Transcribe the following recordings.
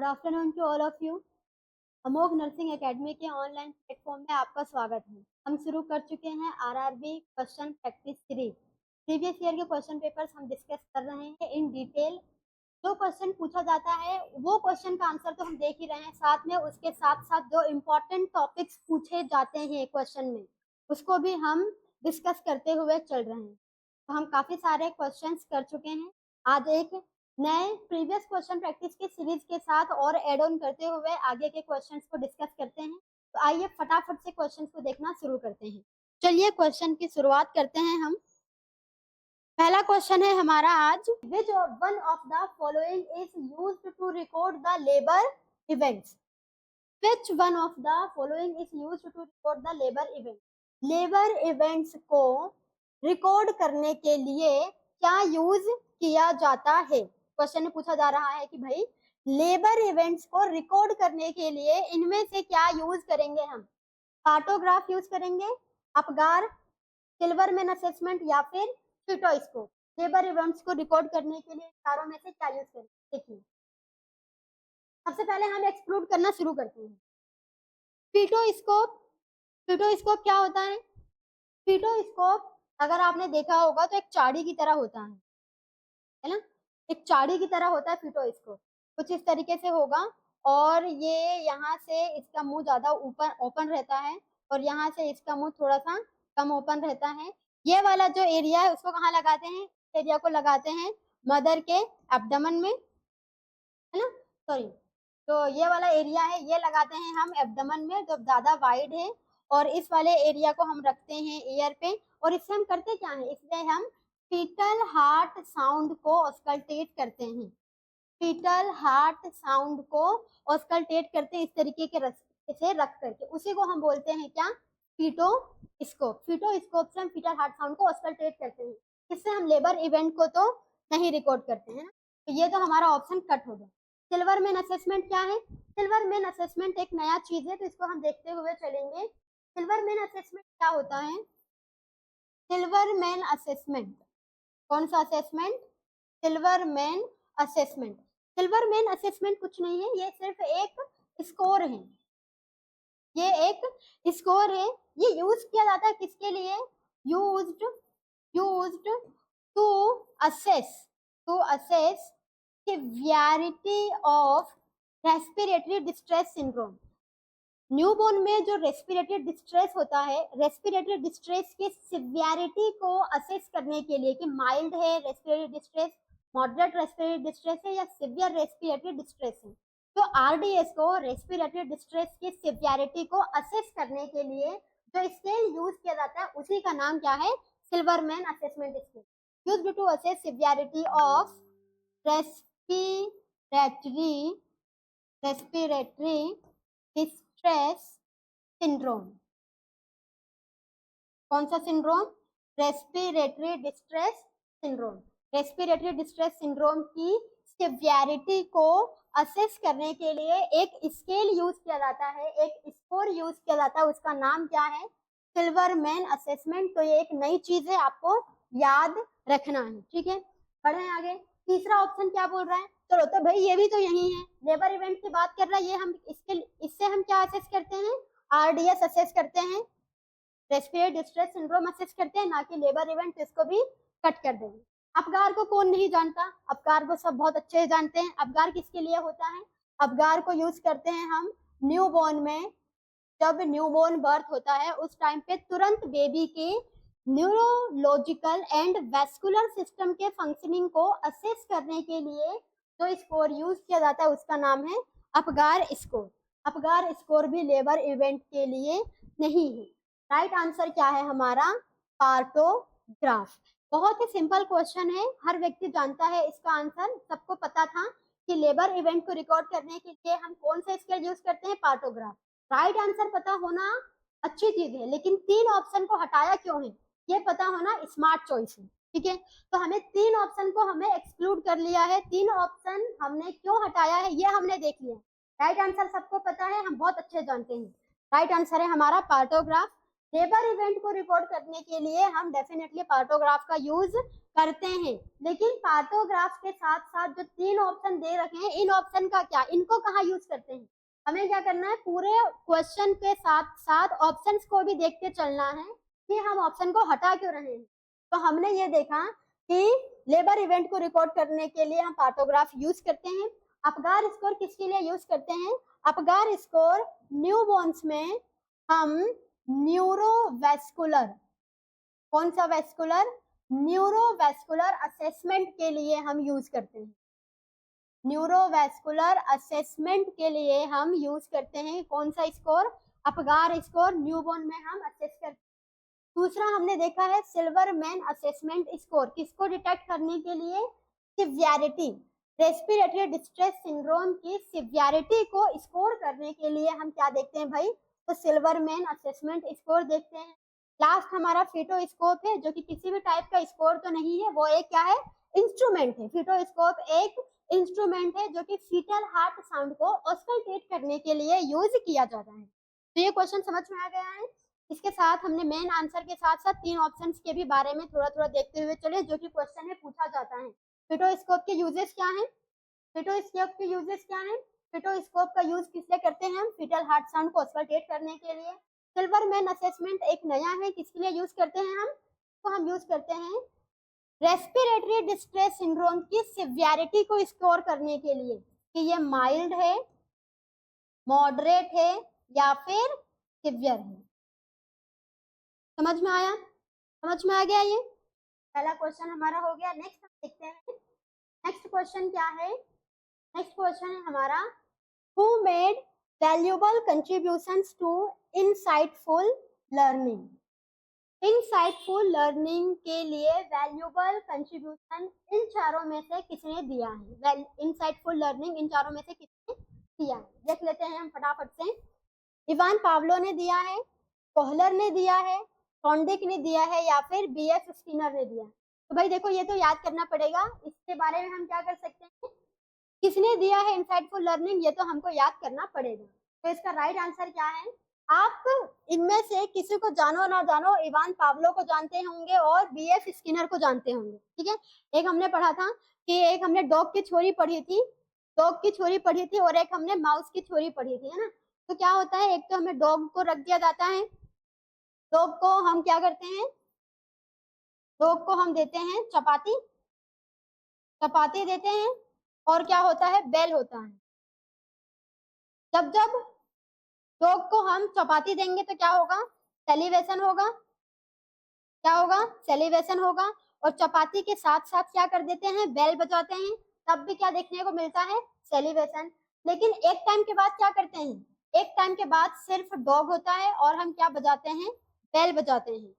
Afternoon to all of you. Amogh nursing academy के online platform में आपका स्वागत है। हम शुरू कर चुके हैं RRB question practice series. Previous year के क्वेश्चन पेपर्स हम डिस्कस कर रहे हैं इन डिटेल। जो क्वेश्चन पूछा जाता है वो क्वेश्चन का आंसर तो हम देख ही रहे हैं, साथ में उसके साथ साथ जो इम्पोर्टेंट टॉपिक्स पूछे जाते हैं क्वेश्चन में उसको भी हम डिस्कस करते हुए चल रहे हैं। तो हम काफी सारे क्वेश्चंस कर चुके हैं। आज एक नए प्रीवियस क्वेश्चन प्रैक्टिस के सीरीज के साथ और एड ऑन करते हुए आगे के क्वेश्चंस को डिस्कस करते हैं। तो आइए फटाफट से क्वेश्चंस को देखना शुरू करते हैं। चलिए क्वेश्चन की शुरुआत करते हैं हम। पहला क्वेश्चन है हमारा आज, which one of the following is used to record the labour events. Which one of the following is used to record the labour events. Labour events को रिकॉर्ड करने के लिए क्या यूज किया जाता है। क्वेश्चन में पूछा जा रहा है कि भाई लेबर इवेंट्स को रिकॉर्ड करने के लिए इनमें से क्या यूज करेंगे हम। पार्टोग्राफ यूज करेंगे, अपगार, सिल्वरमैन असेसमेंट या फिर फिटोस्कोप। लेबर इवेंट्स को रिकॉर्ड करने के लिए चारों में से क्या यूज करेंगे। देखिए सबसे पहले हम एक्सक्लूड करना शुरू करते हैं। फिटोस्कोप। फिटोस्कोप क्या होता है। फिटोस्कोप अगर आपने देखा होगा तो एक चाड़ी की तरह होता है ना, एक चाड़ी की तरह होता है फिटोस्कोप। कुछ इस तरीके से होगा और ये यहाँ से इसका मुंह ज्यादा ऊपर ओपन रहता है और यहाँ से इसका मुंह थोड़ा सा कम ओपन रहता है। ये वाला जो एरिया है उसको कहाँ लगाते हैं, एरिया को लगाते हैं मदर के एब्डोमेन में, है ना, सॉरी। तो ये वाला एरिया है ये लगाते हैं हम एब्डोमेन में जो ज्यादा वाइड है, और इस वाले एरिया को हम रखते हैं ईयर पे। और इससे हम करते क्या है, इसलिए हम फीटल हार्ट साउंड को ऑस्कल्टेट करते हैं। फीटल हार्ट साउंड को ऑस्कल्टेट करते हैं इस तरीके के से रख करके, उसी को हम बोलते हैं क्या, फीटोस्कोप। फीटोस्कोप से हम फीटल हार्ट साउंड को ऑस्कल्टेट करते हैं। इससे हम लेबर इवेंट को तो नहीं रिकॉर्ड करते हैं। तो ये तो हमारा ऑप्शन कट हो गया। सिल्वरमैन असेसमेंट क्या है। सिल्वरमैन असेसमेंट एक नया चीज है तो इसको हम देखते हुए चलेंगे। सिल्वरमैन असेसमेंट क्या होता है। सिल्वरमैन असेसमेंट कौन सा assessment, Silverman assessment. Silverman assessment कुछ नहीं है, ये सिर्फ एक स्कोर है। ये एक स्कोर है। ये यूज किया जाता है किसके लिए, used to assess severity of respiratory distress syndrome. Newborn में जो रेस्पिरेटरी डिस्ट्रेस होता है, रेस्पिरेटरी डिस्ट्रेस की सिवियरिटी को असेस करने के लिए कि माइल्ड है respiratory distress, moderate respiratory distress है या सिवियर रेस्पिरेटरी डिस्ट्रेस है। तो आरडीएस को रेस्पिरेटरी डिस्ट्रेस की सिवियरिटी को असेस करने के लिए जो स्केल यूज किया जाता है उसी का नाम क्या है, Silverman assessment scale, used to assess severity of respiratory distress syndrome. कौन सा syndrome, respiratory distress syndrome. Respiratory distress syndrome की सिवियरिटी को असेस करने के लिए एक स्केल यूज किया जाता है, एक स्कोर यूज किया जाता है, उसका नाम क्या है, सिल्वरमैन असेसमेंट। तो ये एक नई चीज है, आपको याद रखना है, ठीक है। बढ़े आगे। तीसरा ऑप्शन क्या बोल रहा है, चलो तो भाई ये भी तो यही है, लेबर इवेंट की बात कर रहा है ये। हम इससे हम क्या असेस करते हैं, आरडीएस असेस करते हैं, रेस्पिरेटरी डिस्ट्रेस सिंड्रोम असेस करते हैं, ना कि लेबर इवेंट। इसको भी कट कर देंगे। अपगार को कौन नहीं जानता, अपगार को सब बहुत अच्छे से जानते हैं। अपगार किसके लिए होता है, अपगार को यूज करते हैं हम न्यूबॉर्न में। जब न्यूबॉर्न बर्थ होता है उस टाइम पे तुरंत बेबी के न्यूरोलॉजिकल एंड वैस्कुलर सिस्टम के फंक्शनिंग को असेस करने के लिए जो स्कोर यूज किया जाता है उसका नाम है अपगार स्कोर। अपगार स्कोर भी लेबर इवेंट के लिए नहीं है। राइट आंसर क्या है हमारा, पार्टोग्राफ। बहुत ही सिंपल क्वेश्चन है, हर व्यक्ति जानता है इसका आंसर। सबको पता था कि लेबर इवेंट को रिकॉर्ड करने के लिए हम कौन सा स्केल यूज करते हैं, पार्टोग्राफ। राइट आंसर पता होना अच्छी चीज है, लेकिन 3 ऑप्शन को हटाया क्यों है, ये पता होना स्मार्ट चॉइस है, ठीक है। तो हमें 3 ऑप्शन को हमें एक्सक्लूड कर लिया है। 3 ऑप्शन हमने क्यों हटाया है ये हमने देख लिया। राइट आंसर सबको पता है, हम बहुत अच्छे जानते हैं। राइट आंसर है हमारा पार्टोग्राफ। लेबर इवेंट को रिकॉर्ड करने के लिए हम डेफिनेटली पार्टोग्राफ का यूज करते हैं, लेकिन पार्टोग्राफ के साथ साथ जो 3 ऑप्शन दे रखे हैं, इन ऑप्शन का क्या, इनको कहाँ यूज करते हैं? हमें क्या करना है, पूरे क्वेश्चन के साथ साथ ऑप्शंस को भी देखते चलना है कि हम ऑप्शन को हटा क्यों रहे हैं। तो हमने ये देखा कि लेबर इवेंट को रिकॉर्ड करने के लिए हम पार्टोग्राफ यूज करते हैं। अपगार स्कोर किसके लिए यूज करते हैं? अपगार स्कोर न्यूबॉर्न्स में हम न्यूरोवेस्कुलर, कौन सा वेस्कुलर? न्यूरोवेस्कुलर असेसमेंट के लिए हम यूज करते हैं। न्यूरोवेस्कुलर असेसमेंट के लिए हम यूज करते हैं कौन सा स्कोर? Apgar score. न्यूबॉर्न में हम असेस करते हैं। दूसरा हमने देखा है सिल्वरमैन असेसमेंट स्कोर, किसको डिटेक्ट करने के लिए? सिवियरिटी, रेस्पिरेटरी डिस्ट्रेस सिंड्रोम की सिवियरिटी को स्कोर करने के लिए हम क्या देखते हैं भाई? तो सिल्वरमैन असेसमेंट स्कोर देखते हैं। लास्ट हमारा फीटोस्कोप है, जो कि किसी भी टाइप का स्कोर तो नहीं है, वो एक क्या है? इंस्ट्रूमेंट है। फीटोस्कोप एक इंस्ट्रूमेंट है जो कि फीटल हार्ट साउंड को ऑस्कल्टेट करने के लिए यूज किया जाता है। तो ये क्वेश्चन समझ में आ गया है। इसके साथ हमने मेन आंसर के साथ साथ 3 ऑप्शंस के भी बारे में थोड़ा थोड़ा देखते हुए चले, जो कि क्वेश्चन में पूछा जाता है। फीटोस्कोप के यूजेस क्या हैं? फीटोस्कोप के यूजेस क्या हैं? फीटोस्कोप का यूज किस लिए करते हैं हम? फीटल हार्ट साउंड को ऑस्कल्टेट करने के लिए। सिल्वरमैन असेसमेंट एक नया है, किसके लिए यूज करते हैं हम? तो हम यूज करते हैं रेस्पिरेटरी डिस्ट्रेस सिंड्रोम की सिवियरिटी को स्कोर करने के लिए कि ये माइल्ड है, मॉडरेट है या फिर सिवियर है। समझ में आया? समझ में आ गया? ये पहला क्वेश्चन हमारा हो गया। नेक्स्ट हम देखते हैं, नेक्स्ट क्वेश्चन क्या है? नेक्स्ट क्वेश्चन है हमारा, who made valuable contributions to insightful learning. Insightful learning के लिए वैल्यूएबल कंट्रीब्यूशन इन चारों में से किसने दिया है? इनसाइटफुल लर्निंग इन चारों में से किसने दिया है? देख लेते हैं हम फटाफट से। इवान पावलो ने दिया है, कोहलर ने दिया है, थॉर्नडिक ने दिया है या फिर बीएफ स्किनर ने दिया है। तो भाई देखो, ये तो याद करना पड़ेगा। इसके बारे में हम क्या कर सकते हैं, किसने दिया है इनसाइटफुल लर्निंग, ये तो हमको याद करना पड़ेगा। तो इसका राइट आंसर क्या है? आप इनमें से किसी को जानो ना जानो, इवान पावलो को जानते होंगे और बीएफ स्किनर को जानते होंगे। ठीक है, एक हमने पढ़ा था कि एक हमने डॉग की छोरी पढ़ी थी, डॉग की छोरी पढ़ी थी, और एक हमने माउस की छोरी पढ़ी थी, है ना। तो क्या होता है, एक तो हमें डॉग को रख दिया जाता है, डॉग को हम क्या करते हैं, डॉग को हम देते हैं चपाती, चपाती देते हैं, और क्या होता है, बेल होता है। जब जब डॉग को हम चपाती देंगे तो क्या होगा, सेलिवेशन होगा। क्या होगा, सेलिवेशन होगा। और चपाती के साथ साथ क्या कर देते हैं, बेल बजाते हैं, तब भी क्या देखने को मिलता है, सेलिवेशन। लेकिन एक टाइम के बाद क्या करते हैं, एक टाइम के बाद सिर्फ डॉग होता है और हम क्या बजाते हैं, बेल बजाते हैं।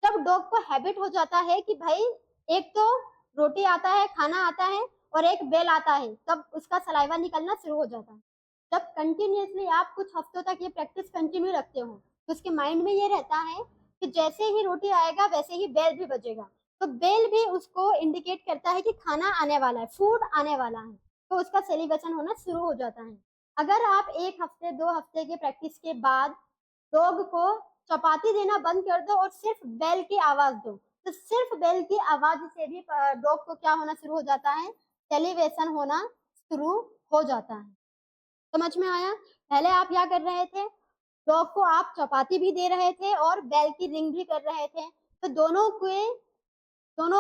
जब डॉग को हैबिट हो जाता है कि भाई एक तो रोटी आता है, खाना आता है, और एक बेल आता है, तब उसका सलाइवा निकलना शुरू हो जाता है। जब कंटिन्यूअसली आप कुछ हफ्तों तक ये प्रैक्टिस कंटिन्यू रखते हो, तो उसके माइंड में ये रहता है कि जैसे ही रोटी आएगा वैसे ही बेल भी बजेगा। तो बेल भी उसको इंडिकेट करता है कि खाना आने वाला है, फूड आने वाला है, तो उसका सेलिब्रेशन होना शुरू हो जाता है। अगर आप 1 हफ्ते 2 हफ्ते के प्रैक्टिस के बाद डॉग को चपाती देना बंद कर दो और सिर्फ बेल की आवाज दो, तो सिर्फ बेल की आवाज से भी डॉग को क्या होना शुरू हो जाता है, सेलिब्रेशन होना शुरू हो जाता है। समझ में आया? पहले आप क्या कर रहे थे, डॉग को आप चपाती भी दे रहे थे और बेल की रिंग भी कर रहे थे। तो दोनों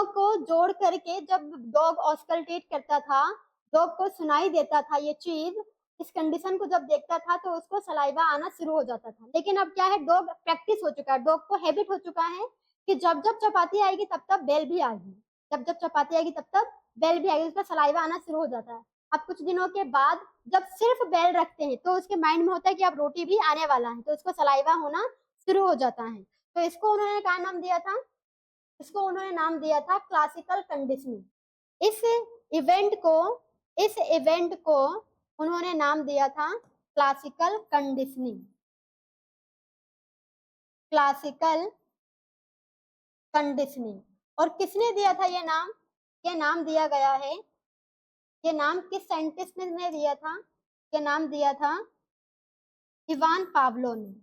को जोड़ करके जब डॉग ऑस्कल्टेट करता था, डॉग को सुनाई देता था ये चीज, इस कंडीशन को जब देखता था तो उसको सलाइवा आना शुरू हो जाता था। लेकिन अब क्या है, डॉग प्रैक्टिस हो चुका है, डॉग को हैबिट हो चुका है कि जब जब चपाती आएगी तब तब बेल भी आएगी, जब जब चपाती आएगी तब तब बेल भी आएगी, उसका सलाइवा आना शुरू हो जाता है। अब कुछ दिनों के बाद जब सिर्फ बेल रखते हैं तो उसके माइंड में होता है कि अब रोटी भी आने वाला है, तो उसको सलाइवा होना शुरू हो जाता है। तो इसको उन्होंने क्या नाम दिया था, इसको उन्होंने नाम दिया था क्लासिकल कंडीशनिंग। इस इवेंट को उन्होंने नाम दिया था क्लासिकल कंडीशनिंग, क्लासिकल कंडीशनिंग। और किसने दिया था ये नाम, ये नाम दिया गया है, ये नाम किस साइंटिस्ट ने दिया था, ये नाम दिया था इवान पावलो ने।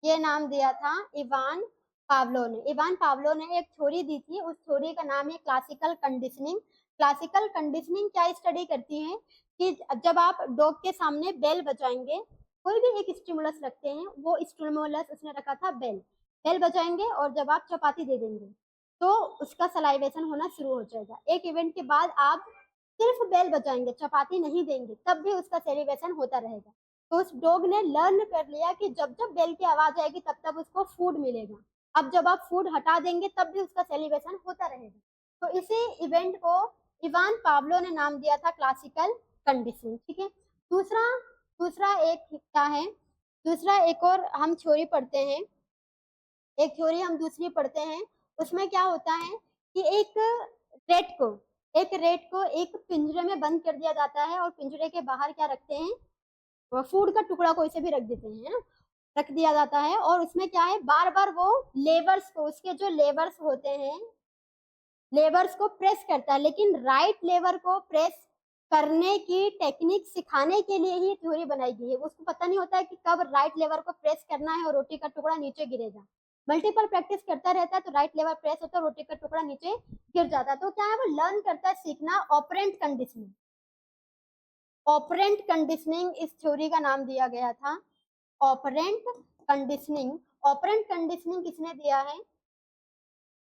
ये नाम दिया था इवान पावलो ने। इवान पावलो ने एक थ्योरी दी थी, उस थ्योरी का नाम है क्लासिकल कंडीशनिंग। क्लासिकल कंडीशनिंग क्या स्टडी करती है कि जब आप डॉग के सामने बेल बजाएंगे, कोई भी एक स्टिमुलस रखते हैं, वो स्टिमुलस उसने रखा था बेल, बेल बजाएंगे और जब आप चपाती दे देंगे तो उसका सलाइवेशन होना शुरू हो जाएगा। एक इवेंट के बाद आप सिर्फ बेल बजाएंगे, चपाती नहीं देंगे, तब भी उसका सलाइवेशन होता रहेगा। तो उस डॉग ने लर्न कर लिया कि जब जब बेल की आवाज आएगी तब तब उसको फूड मिलेगा। अब जब आप फूड हटा देंगे तब भी उसका सेलिब्रेशन होता रहेगा। तो इसी इवेंट को इवान पावलो ने नाम दिया था क्लासिकल कंडीशनिंग। ठीक है। दूसरा दूसरा एक क्या है, दूसरा एक और हम थ्योरी पढ़ते हैं, एक थ्योरी हम दूसरी पढ़ते हैं। उसमें क्या होता है कि एक रेट को एक पिंजरे में बंद कर दिया जाता है और पिंजरे के बाहर क्या रखते हैं, फूड का टुकड़ा कोई से भी रख देते हैं, है ना, रख दिया जाता है। और उसमें क्या है, बार बार वो लेवर्स को, उसके जो लेवर्स होते हैं, लेवर्स को प्रेस करता है। लेकिन राइट लेवर को प्रेस करने की टेक्निक सिखाने के लिए ही थ्योरी बनाई गई है। उसको पता नहीं होता है कि कब राइट लेवर को प्रेस करना है और रोटी का टुकड़ा नीचे गिरेगा। मल्टीपल प्रैक्टिस करता रहता है तो राइट लेवर प्रेस होता है, रोटी का टुकड़ा नीचे गिर जाता है। तो क्या है, वो लर्न करता है, सीखना ऑपरेंट कंडीशनिंग। ऑपरेंट कंडीशनिंग इस थ्योरी का नाम दिया गया था, ऑपरेंट कंडीशनिंग। ऑपरेंट कंडीशनिंग किसने दिया है,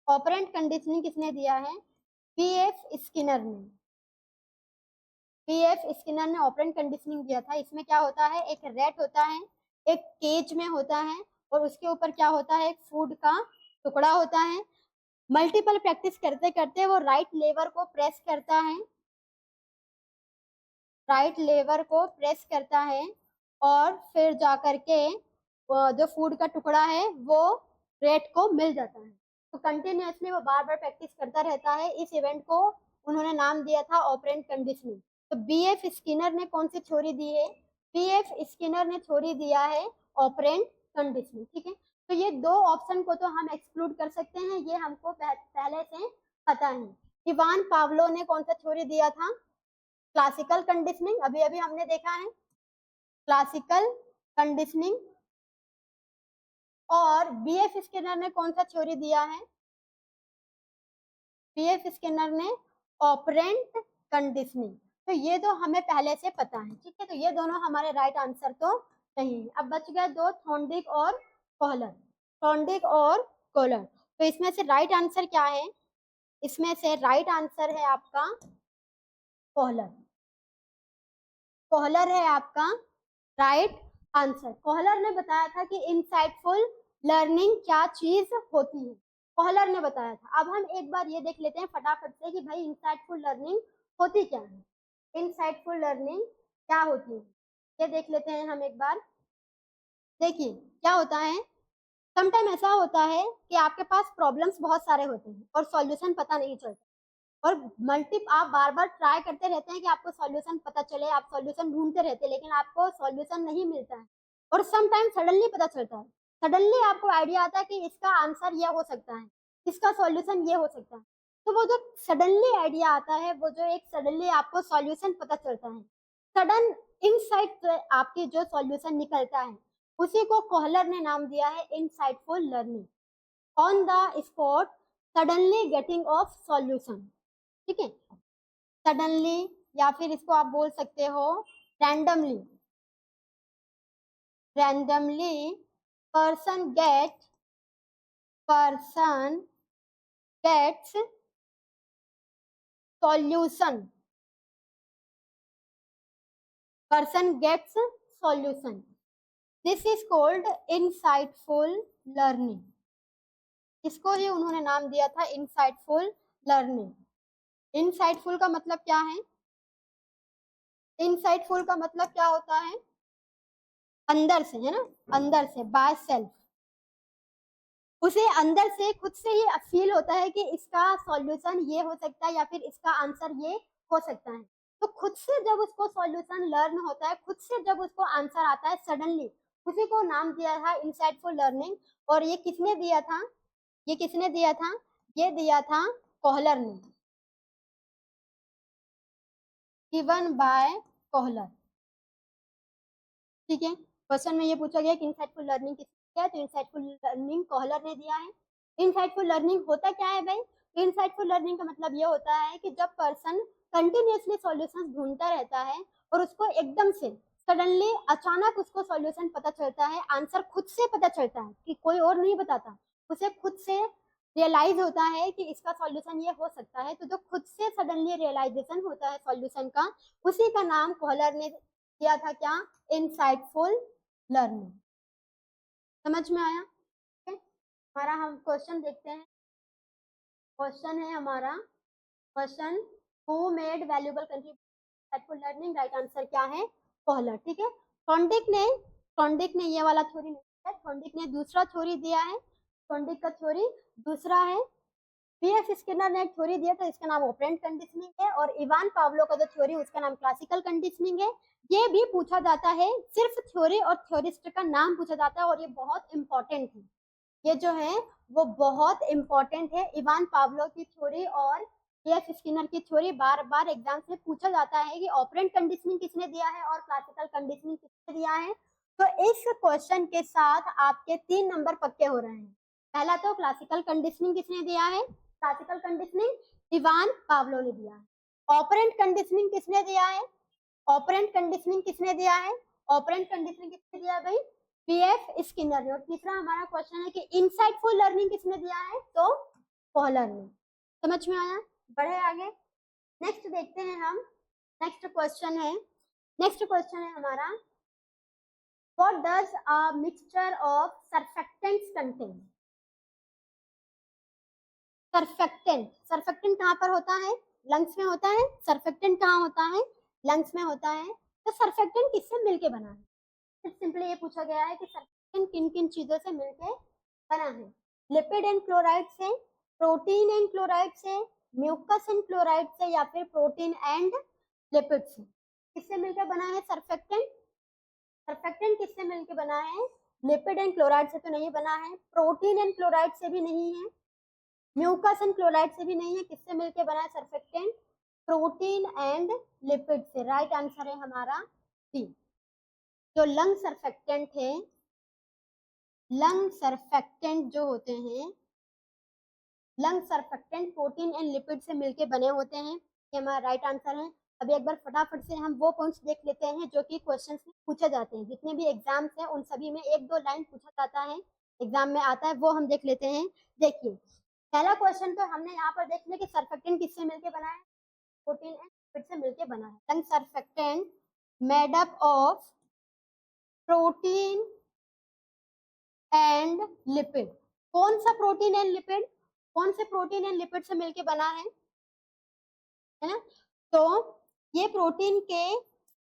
ऑपरेंट कंडीशनिंग किसने दिया है, पीएफ स्किनर ने। पीएफ स्किनर ने ऑपरेंट कंडीशनिंग दिया था। इसमें क्या होता है, एक रेट होता है, एक केज में होता है और उसके ऊपर क्या होता है, एक फूड का टुकड़ा होता है। मल्टीपल प्रैक्टिस करते करते वो राइट लेवर को प्रेस करता है, राइट लेवर को प्रेस करता है और फिर जाकर के जो फूड का टुकड़ा है वो रेट को मिल जाता है। तो कंटिन्यूअसली वो बार बार प्रैक्टिस करता रहता है। इस इवेंट को उन्होंने नाम दिया था ऑपरेंट कंडीशनिंग। तो बीएफ स्किनर ने कौन सी थ्योरी दी है, बीएफ स्किनर ने थ्योरी दिया है ऑपरेंट कंडीशनिंग। ठीक है। तो ये दो ऑप्शन को तो हम एक्सक्लूड कर सकते हैं, ये हमको पहले से पता है। इवान पावलो ने कौन सा थ्योरी दिया था, क्लासिकल कंडीशनिंग, अभी अभी हमने देखा है क्लासिकल कंडीशनिंग। और बीएफ स्किनर ने कौन सा थ्योरी दिया है, बीएफ स्किनर ने ऑपरेंट कंडीशनिंग। तो ये तो हमें पहले से पता है। ठीक है। तो ये दोनों हमारे राइट आंसर तो नहीं है। अब बच गए दो, थॉर्नडिक और कॉहलर। थॉर्नडिक और कॉहलर। तो इसमें से राइट आंसर क्या है, इसमें से राइट आंसर है आपका कॉहलर। कॉहलर है आपका राइट आंसर। कॉहलर ने बताया था कि इनसाइटफुल लर्निंग क्या चीज होती है, कॉहलर ने बताया था। अब हम एक बार ये देख लेते हैं फटाफट से कि भाई इनसाइटफुल लर्निंग होती क्या है, इनसाइटफुल लर्निंग क्या होती है, ये देख लेते हैं हम एक बार। देखिए क्या होता है, समटाइम ऐसा होता है कि आपके पास प्रॉब्लम्स बहुत सारे होते हैं और सॉल्यूशन पता नहीं चलता, और आप बार बार ट्राई करते रहते हैं कि आपको सॉल्यूशन पता चले, आप सॉल्यूशन ढूंढते रहते हैं लेकिन आपको सॉल्यूशन नहीं मिलता है। और सम टाइम सडनली पता चलता है, सडनली आपको आइडिया आता है कि इसका आंसर ये हो सकता है, इसका सॉल्यूशन ये हो सकता है। तो वो जो सडनली आइडिया आता है, वो जो एक सडनली आपको सॉल्यूशन पता चलता है, सडन इनसाइट आपकी जो सॉल्यूशन निकलता है, उसी को कॉहलर ने नाम दिया है insightful learning. On the spot suddenly getting off solution. ठीक है। सडनली, या फिर इसको आप बोल सकते हो randomly. Randomly person gets solution, person gets solution. This is called insightful learning. इसको ही उन्होंने नाम दिया था इनसाइटफुल लर्निंग। इनसाइटफुल का मतलब क्या है, इनसाइटफुल का मतलब क्या होता है, अंदर से, है ना, अंदर से, बाय सेल्फ। उसे अंदर से खुद से ही फील होता है कि इसका सॉल्यूशन ये हो सकता है या फिर इसका आंसर ये हो सकता है। तो खुद से जब उसको सॉल्यूशन लर्न होता है, खुद से जब उसको आंसर आता है सडनली, उसी को नाम दिया था इनसाइटफुल लर्निंग। और ये किसने दिया था, ये किसने दिया था, ये दिया था कॉहलर ने, गिवन बाय कॉहलर। ठीक है। क्वेश्चन में ये पूछा गया कि इनसाइटफुल लर्निंग किस है, तो इनसाइटफुल लर्निंग कोहलर ने दिया है। इनसाइटफुल लर्निंग होता क्या है भाई? इनसाइटफुल लर्निंग का मतलब ये होता है कि जब पर्सन कंटिन्यूअसली सॉल्यूशंस ढूंढता रहता है और उसको एकदम से सडनली अचानक उसको सॉल्यूशन पता चलता है, आंसर खुद से पता चलता है कि कोई और नहीं बताता, उसे खुद से रियलाइज होता है कि इसका सॉल्यूशन ये हो सकता है, तो जो खुद से सडनली रियलाइजेशन होता है सॉल्यूशन का, उसी का नाम कोहलर ने दिया था क्या? Insightful learning. समझ में आया? हमारा हम क्वेश्चन देखते हैं। क्वेश्चन है हमारा, question who made valuable contribution learning, right answer क्या है? कोहलर। ठीक है, थॉर्नडिक ने ये वाला थ्योरी नहीं दिया, थॉर्नडिक ने दूसरा थ्योरी दिया है। थॉर्नडिक का थ्योरी दूसरा है। पीएफ स्किनर ने थ्योरी दिया था, इसका नाम ऑपरेंट कंडीशनिंग है। और इवान पावलो का जो थ्योरी, उसका नाम क्लासिकल कंडीशनिंग है। ये भी पूछा जाता है, सिर्फ थ्योरी और थ्योरिस्ट का नाम पूछा जाता है, और ये बहुत इंपॉर्टेंट है। ये जो है वो बहुत इंपॉर्टेंट है। इवान पावलो की थ्योरी और पीएफ स्किनर की थ्योरी बार बार एग्जाम से पूछा जाता है कि ऑपरेंट कंडीशनिंग किसने दिया है और क्लासिकल कंडीशनिंग किसने दिया है। तो इस क्वेश्चन के साथ आपके 3 नंबर पक्के हो रहे हैं। पहला तो क्लासिकल कंडीशनिंग किसने दिया है? क्लासिकल कंडीशनिंग इवान पावलो ने दिया है। ऑपरेंट कंडीशनिंग किसने दिया है? ऑपरेंट कंडीशनिंग किसने दिया है? ऑपरेंट कंडीशनिंग किसने दिया है भाई? पीएफ स्किनर ने। और तीसरा हमारा क्वेश्चन है कि इनसाइटफुल लर्निंग किसने दिया है? तो कोहलर ने। समझ में आया? बढ़े आगे, नेक्स्ट देखते हैं हम। नेक्स्ट क्वेश्चन है, नेक्स्ट क्वेश्चन है हमारा, what does a mixture of surfactants contain? Surfactant, surfactant कहाँ पर होता है? लंग्स में होता है। सर्फेक्टेंट कहाँ होता है? लंग्स में होता है। तो सर्फेक्टेंट किससे मिलके बना है? सिंपली ये पूछा गया है कि सर्फेक्टेंट किन किन चीजों से मिलके बना है? लिपिड एंड क्लोराइड से, प्रोटीन एंड क्लोराइड से, म्यूकस एंड क्लोराइड से, या फिर प्रोटीन एंड लिपिड से? किससे मिलकर बना है सर्फेक्टेंट? सर्फेक्टेंट किससे मिलकर बना है? लिपिड एंड क्लोराइड से तो नहीं बना है, प्रोटीन एंड क्लोराइड से भी नहीं है, म्यूकस एंड क्लोराइड से भी नहीं है। किससे मिलकर बना है सर्फेक्टेंट? प्रोटीन एंड लिपिड से। राइट आंसर है हमारा डी। जो लंग सर्फेक्टेंट है, लंग सर्फेक्टेंट जो होते हैं, lung surfactant protein and lipid से मिलके बने होते हैं। ये हमारा राइट आंसर है। अभी एक बार फटाफट से हम वो पॉइंट्स देख लेते हैं जो कि क्वेश्चंस में पूछे जाते हैं। जितने भी एग्जाम्स हैं उन सभी में एक दो लाइन पूछा जाता है, एग्जाम में आता है, वो हम देख लेते हैं। देखिए, पहला क्वेश्चन तो हमने यहाँ पर देख लिया कि सर्फेक्टेंट किससे मिलके बना है? प्रोटीन एंड लिपिड से मिलके बना है। Lung surfactant made up of protein and lipid. कौन सा प्रोटीन एंड लिपिड? कौन से प्रोटीन एंड लिपिड से मिलके बना है ना? तो ये प्रोटीन के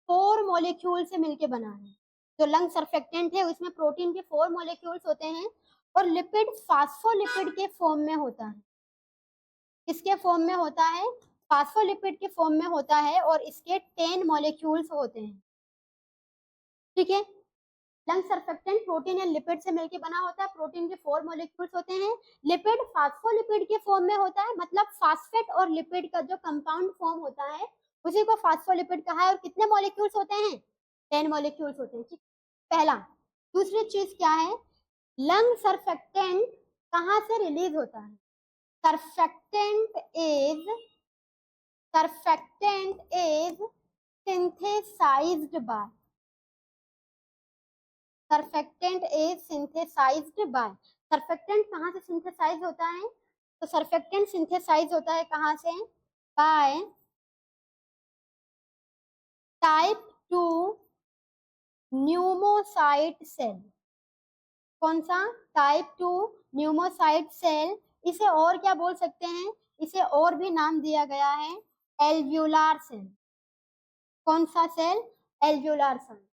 4 मॉलिक्यूल से मिलके बना है। जो लंग सर्फेक्टेंट है उसमें प्रोटीन के 4 मॉलिक्यूल्स होते हैं, और लिपिड फास्फोलिपिड के फॉर्म में होता है। किसके फॉर्म में होता है? फास्फोलिपिड के फॉर्म में होता है, और इसके 10 मॉलिक्यूल्स होते हैं। ठीक है, lung surfactant protein and lipid से मिलकर बना होता है। प्रोटीन के 4 मॉलिक्यूल्स होते हैं, लिपिड फास्फोलिपिड के फॉर्म में होता है, मतलब फास्फेट और लिपिड का जो कंपाउंड फॉर्म होता है उसी को फास्फोलिपिड कहा है। और कितने मॉलिक्यूल्स होते हैं? 10 मॉलिक्यूल्स होते हैं। पहला। दूसरी चीज क्या है? लंग सर्फेक्टेंट कहाँ से रिलीज होता है? Surfactant is synthesized by, surfactant is synthesized by. Surfactant कहाँ से सिंथेसाइज होता है? तो सर्फेक्टेंट सिंथेसाइज होता है कहाँ से? By type 2 pneumocyte cell. कौन सा? Type 2 pneumocyte cell. इसे और क्या बोल सकते हैं? इसे और भी नाम दिया गया है एल्व्यूलार सेल। कौन सा सेल? एल्व्यूलार सेल।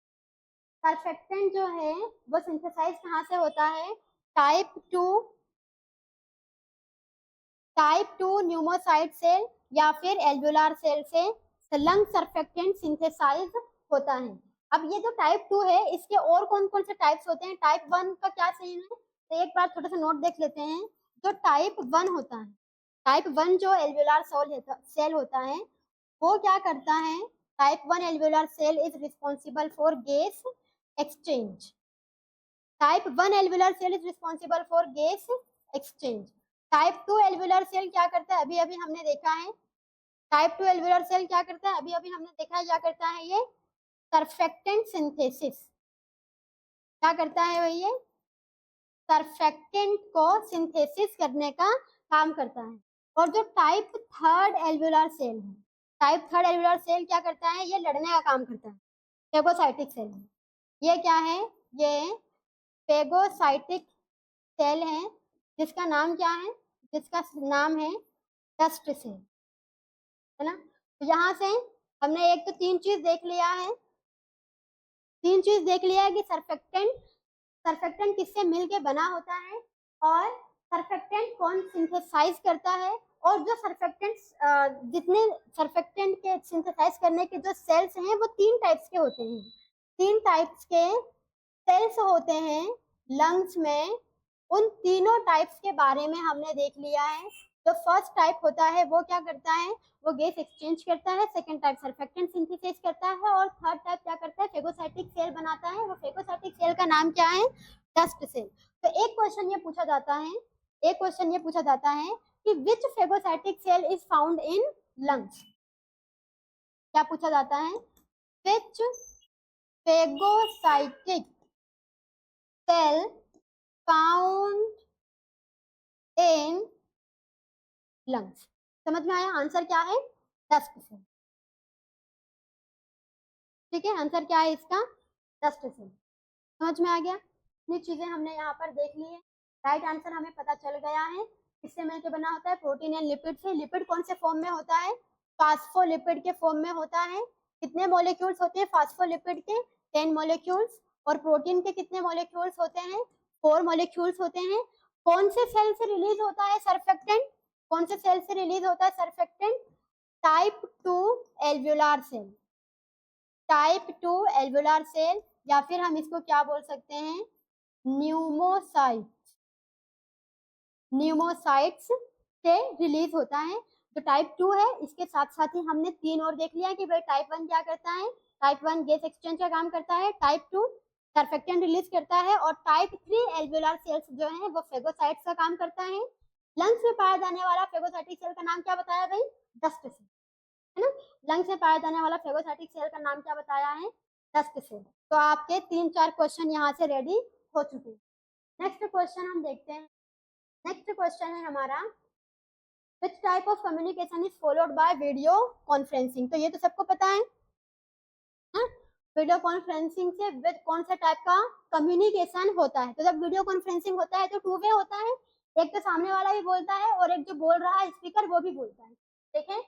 सर्फेक्टेंट जो है वो सिंथेसाइज कहाँ से होता है? टाइप 2 न्यूमोसाइट सेल या फिर एल्वुलार सेल से लंग सर्फेक्टेंट सिंथेसाइज होता है। अब ये जो टाइप 2 है इसके और कौन कौन से टाइप्स होते हैं? टाइप 1 का क्या सीन है? तो एक बार छोटा सा नोट देख लेते हैं। जो टाइप 1 होता है, टाइप 1 जो एल्वुलार सेल होता है वो क्या करता है? Type 1 alveolar cell is responsible for gas exchange. Type 1 alveolar cell is responsible for gas exchange. Type 2 alveolar cell क्या करता है, अभी अभी हमने देखा है। टाइप 2 एल्वुलर सेल क्या करता है, अभी अभी हमने देखा है क्या करता है, ये सर्फेक्टेंट सिंथेसिस। क्या करता है भाई, ये सर्फेक्टेंट को सिंथेसिस करने का काम करता है। और जो टाइप 3 एल्वुलर सेल है, टाइप 3 एल्वुलर सेल क्या करता है, ये लड़ने का काम करता है। फेगोसाइटिक सेल, ये क्या है, ये फेगोसाइटिक सेल है, जिसका नाम क्या है, जिसका नाम है डस्ट सेल, है ना। तो यहाँ से हमने एक तो तीन चीज देख लिया है, तीन चीज देख लिया है कि सर्फेक्टेंट किससे मिलके बना होता है, और सर्फेक्टेंट कौन सिंथेसाइज करता है, और जो सर्फेक्टेंट जितने सर्फेक्टेंट के सिंथेसाइज करने के जो सेल्स हैं वो तीन टाइप्स के होते हैं। तीन टाइप्स के सेल्स होते हैं लंग्स में। उन तीनों टाइप्स के बारे में हमने देख लिया है। जो फर्स्ट टाइप होता है वो क्या करता है, वो गैस एक्सचेंज करता है। सेकंड टाइप सर्फेक्टेंट सिंथेसिस करता है, और थर्ड टाइप क्या करता है, फेगोसाइटिक सेल बनाता है। वो फेगोसाइटिक सेल का नाम क्या है, डस्ट सेल। तो एक क्वेश्चन ये पूछा जाता है, एक क्वेश्चन ये पूछा जाता है कि which phagocytic cell is found in lungs. क्या पूछा जाता है, which phagocytic cell found in lungs. समझ में आया, आंसर क्या है, डस्ट सेल। ठीक है, आंसर क्या है इसका, डस्ट सेल। समझ में आ गया, इतनी चीजें हमने यहाँ पर देख ली है। राइट आंसर हमें पता चल गया है। किससे मिलकर बना होता है, प्रोटीन एंड लिपिड से। लिपिड कौन से फॉर्म में होता है, फास्फोलिपिड के फॉर्म में होता है। कितने मॉलिक्यूल्स होते हैं फास्फोलिपिड के, 10 मॉलिक्यूल्स। और प्रोटीन के कितने मॉलिक्यूल्स होते हैं, 4 मॉलिक्यूल्स होते हैं। कौन से सेल से रिलीज होता है सर्फेक्टेंट, कौन से सेल से रिलीज होता है surfactant, type 2 alveolar cell, type 2 alveolar cell, या फिर हम इसको क्या बोल सकते हैं, न्यूमोसाइट्स, न्यूमोसाइट्स से रिलीज होता है। जो टाइप 2 है, इसके साथ साथ ही हमने तीन और देख लिया कि भाई टाइप 1 क्या करता है, टाइप 1 गैस एक्सचेंज का काम करता है, टाइप 2 सर्फेक्टेंट रिलीज करता है, और टाइप 3 एल्वुलर सेल्स जो है वो फेगोसाइट्स का काम करता है। लंग्स में पाया जाने वाला फेगोसाइटिक सेल का नाम क्या बताया भाई, डस्ट सेल, है ना। लंग्स में पाया जाने वाला फेगोसाइटिक सेल का नाम क्या बताया है, डस्ट सेल। तो आपके 3-4 क्वेश्चन यहाँ से रेडी हो चुके हैं। नेक्स्ट क्वेश्चन हम देखते हैं। नेक्स्ट क्वेश्चन है हमारा, which type of communication is followed by video conferencing. तो ये तो सबको पता है, वीडियो कॉन्फ्रेंसिंग से विद कौन सा टाइप का कम्युनिकेशन होता है। तो जब वीडियो कॉन्फ्रेंसिंग होता है तो 2 वे होता है, एक तो सामने वाला भी बोलता है और एक जो बोल रहा है स्पीकर वो भी बोलता है। देखें,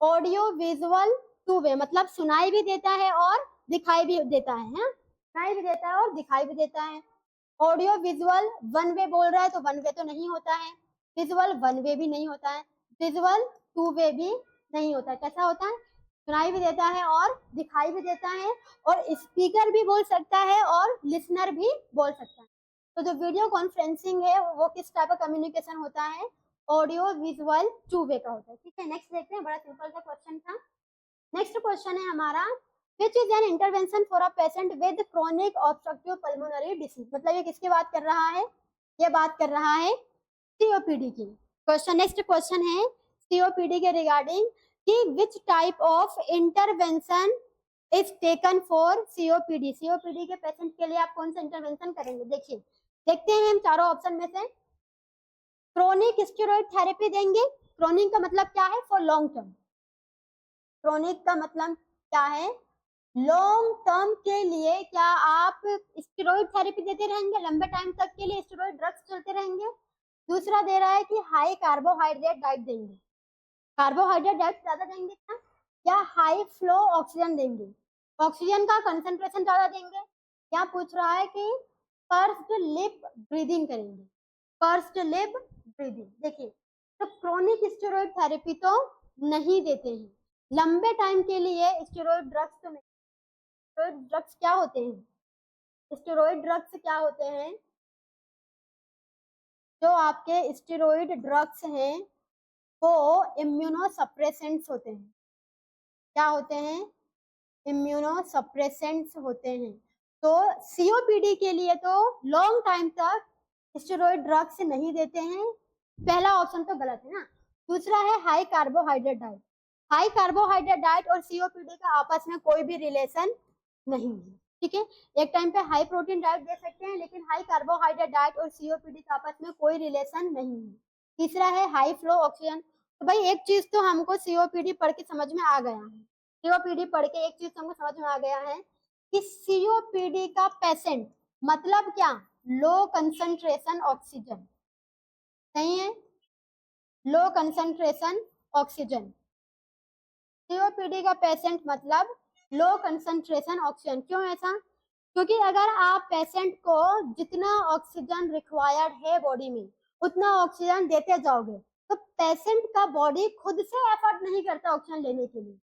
ऑडियो विजुअल 2 वे, मतलब सुनाई भी देता है और दिखाई भी देता है, सुनाई भी देता है और दिखाई भी देता है। ऑडियो विजुअल 1 वे बोल रहा है तो 1 वे तो नहीं होता है, विजुअल 1 वे भी नहीं होता है, विजुअल 2 वे भी नहीं होता है। कैसा होता है, सुनाई भी देता है और दिखाई भी देता है, और स्पीकर भी बोल सकता है और लिसनर भी बोल सकता है। तो जो वीडियो कॉन्फ्रेंसिंग है वो किस टाइप का कम्युनिकेशन होता है, ऑडियो विजुअल 2 वे का होता है। ठीक है, नेक्स्ट देखते हैं, बड़ा सिंपल सा क्वेश्चन था। नेक्स्ट क्वेश्चन है हमारा, which is an intervention for a patient with chronic obstructive pulmonary disease. मतलब ये किसकी बात कर रहा है, ये बात कर रहा है सीओपीडी की। क्वेश्चन, नेक्स्ट क्वेश्चन है सीओपीडी के रिगार्डिंग कि which type of intervention is taken for COPD. COPD के पेशेंट के लिए आप कौन सा इंटरवेंशन करेंगे। देखिए, देखते हैं हम चारों ऑप्शन में से। क्रोनिक स्टेरॉइड थेरेपी देंगे। क्रोनिक का मतलब क्या है, फॉर लॉन्ग टर्म। क्रोनिक का मतलब क्या है, लॉन्ग टर्म के लिए क्या आप स्टेरॉइड थेरेपी देते रहेंगे, लंबे टाइम तक के लिए स्टेरॉइड ड्रग्स चलते रहेंगे। दूसरा दे रहा है कि हाई कार्बोहाइड्रेट डाइट देंगे, कार्बोहाइड्रेट डाइट ज्यादा देंगे क्या, या हाई फ्लो ऑक्सीजन देंगे, ऑक्सीजन का कंसंट्रेशन ज्यादा देंगे, या पूछ रहा है कि पर्स्ड लिप ब्रीदिंग करेंगे, पर्स्ड लिप ब्रीदिंग। देखिए, तो क्रोनिक स्टेरॉइड थेरेपी तो नहीं देते हैं, लंबे टाइम के लिए स्टेरॉइड ड्रग्स तो नहीं। स्टेरॉइड ड्रग्स क्या होते हैं, स्टेरॉइड ड्रग्स क्या होते हैं, जो आपके स्टेरॉइड ड्रग्स हैं वो इम्यूनोसप्रेसेंट्स होते हैं। क्या होते हैं, इम्यूनोसप्रेसेंट्स होते हैं। तो सीओपीडी के लिए तो लॉन्ग टाइम तक स्टेरॉइड ड्रग्स नहीं देते हैं, पहला ऑप्शन तो गलत है ना। दूसरा है high carbohydrate diet. High carbohydrate diet और सीओपीडी का आपस में कोई भी रिलेशन नहीं है, ठीक है। एक टाइम पे हाई प्रोटीन डाइट दे सकते हैं, लेकिन हाई कार्बोहाइड्रेट डाइट और सीओपीडी का आपस में कोई रिलेशन नहीं है। तीसरा है हाई फ्लो ऑक्सीजन। तो भाई एक चीज तो हमको सीओपीडी पढ़ के समझ में आ गया है, सीओपीडी पढ़ के एक चीज हमको समझ में आ गया है कि सीओपीडी का पेशेंट मतलब क्या, लो कंसंट्रेशन ऑक्सीजन, सही है, लो कंसंट्रेशन ऑक्सीजन। सीओपीडी का पेशेंट मतलब लो कंसंट्रेशन ऑक्सीजन। क्यों ऐसा? क्योंकि अगर आप पेशेंट को जितना ऑक्सीजन रिक्वायर्ड है बॉडी में उतना ऑक्सीजन देते जाओगे तो पेशेंट का बॉडी खुद से एफर्ट नहीं करता ऑक्सीजन लेने के लिए,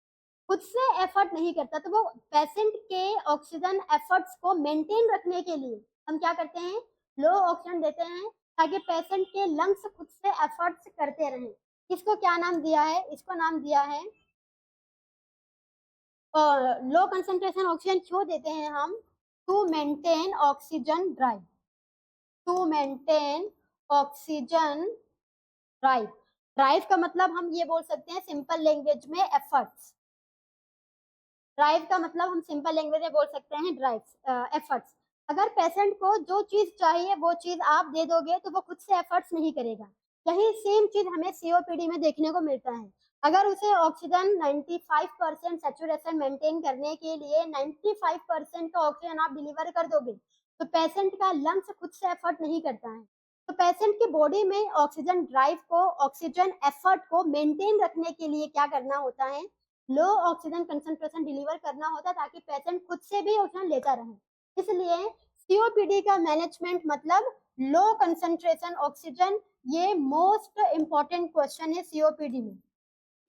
खुद से एफर्ट नहीं करता, तो वो पेशेंट के ऑक्सीजन एफर्ट्स को मेंटेन रखने के लिए हम क्या करते हैं, लो ऑक्सीजन देते हैं ताकि पेशेंट के लंग्स खुद से एफर्ट्स करते रहें। इसको क्या नाम दिया है, इसको नाम दिया है लो कंसंट्रेशन ऑक्सीजन। क्यों देते हैं हम, to maintain oxygen drive, to maintain oxygen drive. Drive का मतलब हम ये बोल सकते हैं सिंपल लैंग्वेज में एफर्ट्स, ड्राइव का मतलब हम सिंपल लैंग्वेज में बोल सकते हैं ड्राइव एफर्ट्स। अगर पेशेंट को जो चीज चाहिए वो चीज आप दे दोगे तो वो खुद से एफर्ट्स नहीं करेगा। यही सेम चीज हमें सीओपीडी में देखने को मिलता है। अगर उसे ऑक्सीजन 95% सैचुरेशन मेंटेन करने के लिए 95% का ऑक्सीजन आप डिलीवर कर दोगे तो पेशेंट का लंग्स खुद से एफर्ट नहीं करता है। तो पेशेंट की बॉडी में ऑक्सीजन ड्राइव को, ऑक्सीजन एफर्ट को मेंटेन रखने के लिए क्या करना होता है, लो ऑक्सीजन कंसंट्रेशन डिलीवर करना होता है ताकि पेशेंट खुद से भी ऑक्सीजन लेता रहे। इसलिए सीओपीडी का मैनेजमेंट मतलब लो कंसंट्रेशन ऑक्सीजन, ये मोस्ट इंपॉर्टेंट क्वेश्चन है सीओपीडी में।